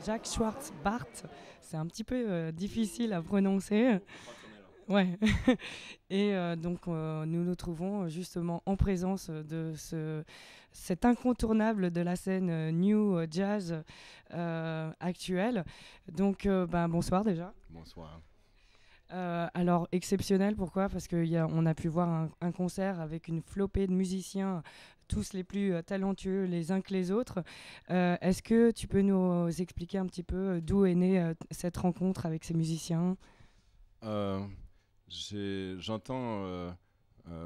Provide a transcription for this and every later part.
Jacques Schwarz-Bart. C'est un petit peu difficile à prononcer. Ouais. Et donc, nous nous trouvons justement en présence de cet incontournable de la scène New Jazz actuelle. Donc, bonsoir déjà. Bonsoir. Alors, exceptionnel, pourquoi? Parce qu'on a pu voir un concert avec une flopée de musiciens, tous les plus talentueux les uns que les autres. Est-ce que tu peux nous expliquer un petit peu d'où est née cette rencontre avec ces musiciens? Euh, J'entends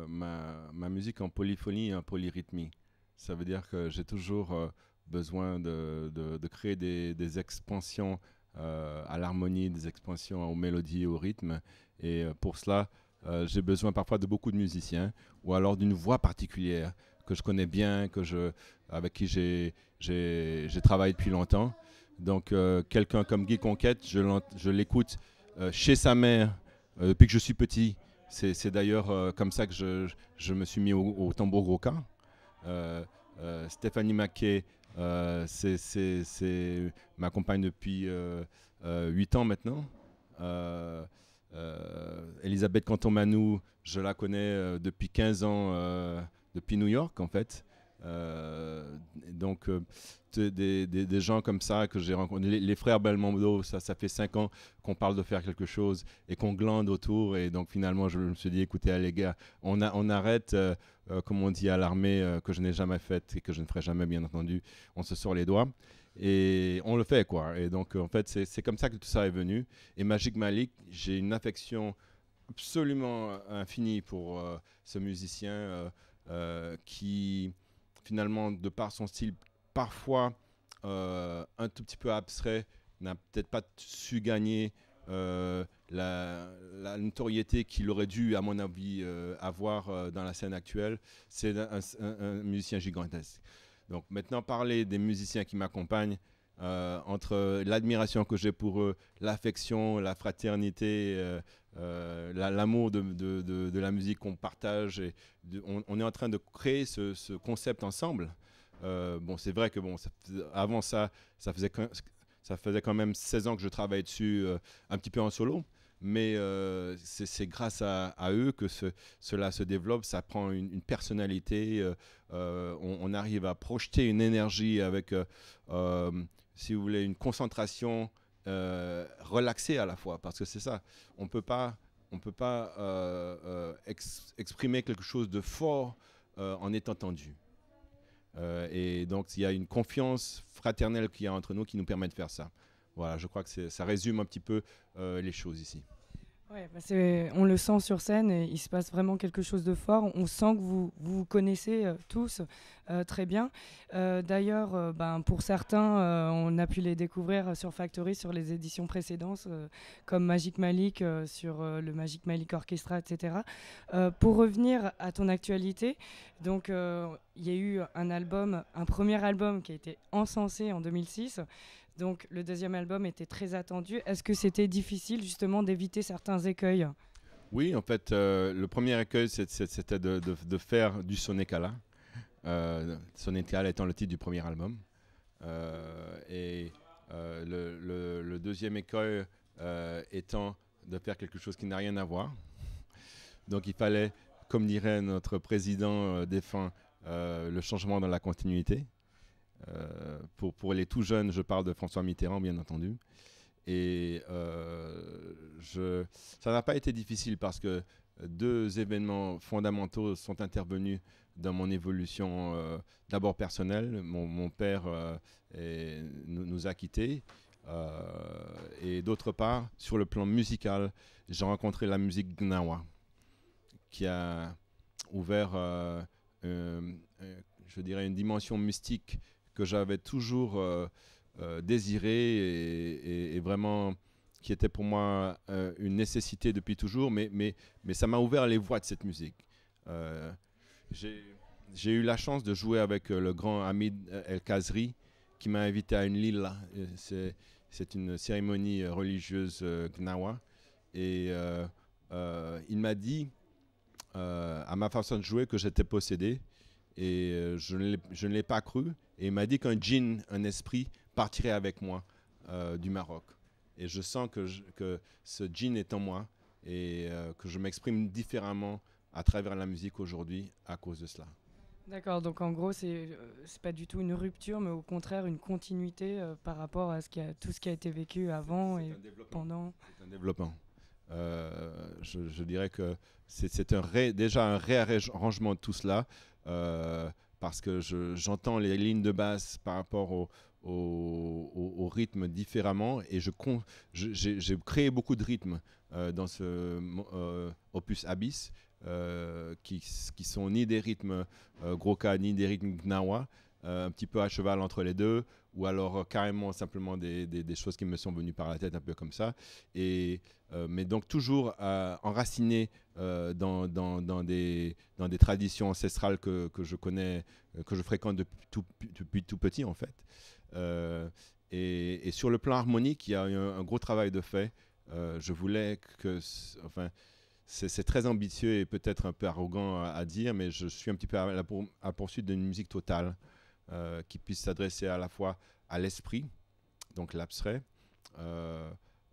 ma musique en polyphonie et en polyrythmie. Ça veut dire que j'ai toujours besoin de créer des expansions à l'harmonie, des expansions aux mélodies, au rythme. Et pour cela, j'ai besoin parfois de beaucoup de musiciens ou alors d'une voix particulière que je connais bien, avec qui j'ai travaillé depuis longtemps. Donc, quelqu'un comme Guy Conquête, je l'écoute chez sa mère depuis que je suis petit. C'est d'ailleurs comme ça que je me suis mis au tambour roca. Euh, Stéphanie Mackey, c'est ma compagne depuis 8 ans maintenant. Euh, Elisabeth Cantomanou, je la connais depuis 15 ans, depuis New York en fait. Donc, des gens comme ça que j'ai rencontrés, les frères Belmondo, ça fait 5 ans qu'on parle de faire quelque chose et qu'on glande autour. Et donc, finalement, je me suis dit, écoutez, les gars, on arrête, comme on dit à l'armée, que je n'ai jamais fait et que je ne ferai jamais, bien entendu. On se sort les doigts et on le fait, quoi. Et donc, en fait, c'est comme ça que tout ça est venu. Et Magic Malik, j'ai une affection absolument infinie pour ce musicien qui finalement, de par son style parfois un tout petit peu abstrait, n'a peut-être pas su gagner la notoriété qu'il aurait dû, à mon avis, avoir dans la scène actuelle. C'est un musicien gigantesque. Donc maintenant, parler des musiciens qui m'accompagnent, entre l'admiration que j'ai pour eux, l'affection, la fraternité, l'amour de la musique qu'on partage. Et on est en train de créer ce concept ensemble. Bon, c'est vrai que avant ça, ça faisait quand même 16 ans que je travaillais dessus un petit peu en solo. Mais c'est grâce à eux que cela se développe, ça prend une personnalité, on arrive à projeter une énergie avec, si vous voulez, une concentration relaxée à la fois, parce que c'est ça, on peut pas exprimer quelque chose de fort en étant tendu. Et donc il y a une confiance fraternelle qu'il y a entre nous qui nous permet de faire ça. Voilà, je crois que ça résume un petit peu les choses ici. Ouais, on le sent sur scène et il se passe vraiment quelque chose de fort. On sent que vous connaissez tous très bien. D'ailleurs, pour certains, on a pu les découvrir sur Factory, sur les éditions précédentes, comme Magic Malik, sur le Magic Malik Orchestra, etc. Pour revenir à ton actualité, donc il y a eu un premier album qui a été encensé en 2006. Donc le deuxième album était très attendu. Est-ce que c'était difficile justement d'éviter certains écueils? Oui, en fait, le premier écueil, c'était de faire du Sonekala. Sonekala étant le titre du premier album. Et le deuxième écueil étant de faire quelque chose qui n'a rien à voir. Donc il fallait, comme dirait notre président défunt, le changement dans la continuité. Pour les tout jeunes, je parle de François Mitterrand, bien entendu. Et ça n'a pas été difficile parce que deux événements fondamentaux sont intervenus dans mon évolution, d'abord personnelle. Mon père nous a quittés. Et d'autre part, sur le plan musical, j'ai rencontré la musique gnawa qui a ouvert, je dirais, une dimension mystique que j'avais toujours désiré et vraiment qui était pour moi une nécessité depuis toujours, mais ça m'a ouvert les voies de cette musique. Euh, j'ai eu la chance de jouer avec le grand Hamid El Kazri qui m'a invité à une lila. C'est une cérémonie religieuse gnawa. Et il m'a dit, à ma façon de jouer, que j'étais possédé. Et je ne l'ai pas cru. Et il m'a dit qu'un djinn, un esprit, partirait avec moi du Maroc. Et je sens que ce gene est en moi et que je m'exprime différemment à travers la musique aujourd'hui à cause de cela. D'accord, donc en gros, c'est pas du tout une rupture, mais au contraire une continuité par rapport à tout ce qui a été vécu avant et pendant. C'est un développement. Je dirais que c'est déjà un réarrangement de tout cela parce que j'entends les lignes de basse par rapport au rythme différemment et j'ai créé beaucoup de rythmes dans ce opus Abyss qui sont ni des rythmes Groka ni des rythmes Gnawa, un petit peu à cheval entre les deux, ou alors carrément simplement des choses qui me sont venues par la tête, un peu comme ça. Mais donc toujours enraciné dans des traditions ancestrales que je connais, que je fréquente depuis tout petit en fait. Et sur le plan harmonique, il y a un gros travail de fait. Je voulais enfin, c'est très ambitieux et peut-être un peu arrogant à dire, mais je suis un petit peu à la poursuite d'une musique totale qui puisse s'adresser à la fois à l'esprit, donc l'abstrait,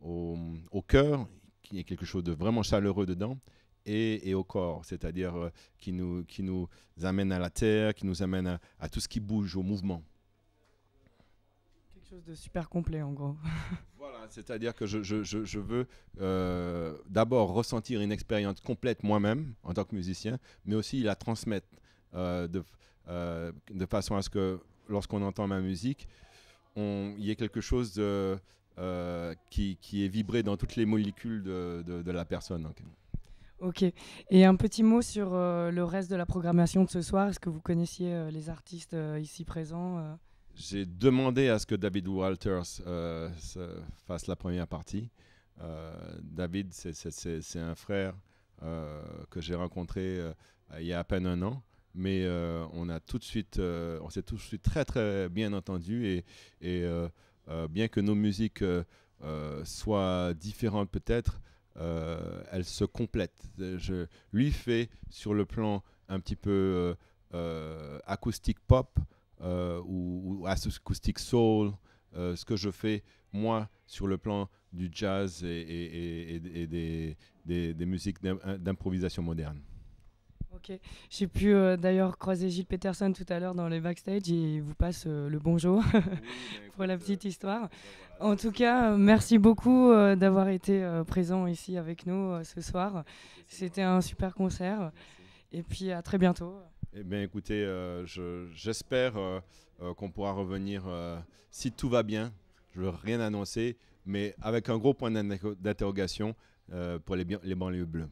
au cœur, qui est quelque chose de vraiment chaleureux dedans, et au corps, c'est-à-dire qui nous amène à la terre, qui nous amène à tout ce qui bouge, au mouvement. Quelque chose de super complet en gros. Voilà, c'est-à-dire que je veux d'abord ressentir une expérience complète moi-même en tant que musicien, mais aussi la transmettre de façon à ce que lorsqu'on entend ma musique, il y ait quelque chose qui est vibré dans toutes les molécules de la personne. Donc. Ok. Et un petit mot sur le reste de la programmation de ce soir. Est-ce que vous connaissiez les artistes ici présents J'ai demandé à ce que David Walters fasse la première partie. David, c'est un frère que j'ai rencontré il y a à peine un an, mais on s'est tout de suite très très bien entendu et bien que nos musiques soient différentes peut-être, elles se complètent. Je lui fais sur le plan un petit peu acoustique pop. Ou acoustic soul, ce que je fais moi sur le plan du jazz et des musiques d'improvisation moderne. Ok, j'ai pu d'ailleurs croiser Gilles Peterson tout à l'heure dans les backstage et il vous passe le bonjour pour la petite histoire. En tout cas, merci beaucoup d'avoir été présent ici avec nous ce soir. C'était un super concert et puis à très bientôt. Eh bien, écoutez, j'espère qu'on pourra revenir si tout va bien. Je ne veux rien annoncer, mais avec un gros point d'interrogation pour les banlieues bleues.